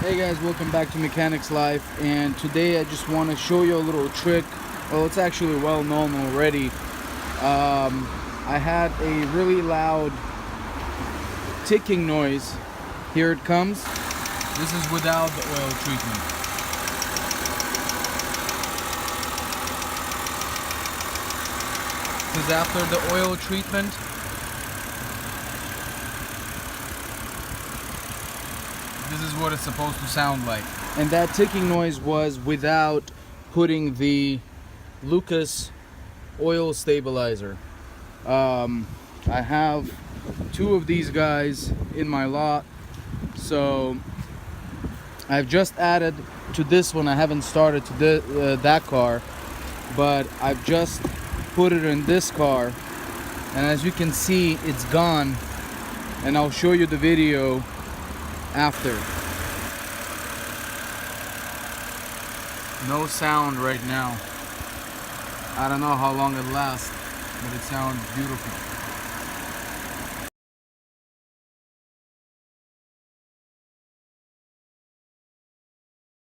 Hey guys, welcome back to Mechanics Life, and today I just want to show you a little trick. Well, it's actually well known already. I had a really loud ticking noise. Here it comes. This is without the oil treatment. Because after the oil treatment, this is what it's supposed to sound like. And that ticking noise was without putting the Lucas oil stabilizer. I have two of these guys in my lot, so I've just added to this one. I haven't started to that car, but I've just put it in this car, and as you can see, it's gone, and I'll show you the video after. No sound right now. I don't know how long it lasts, but it sounds beautiful.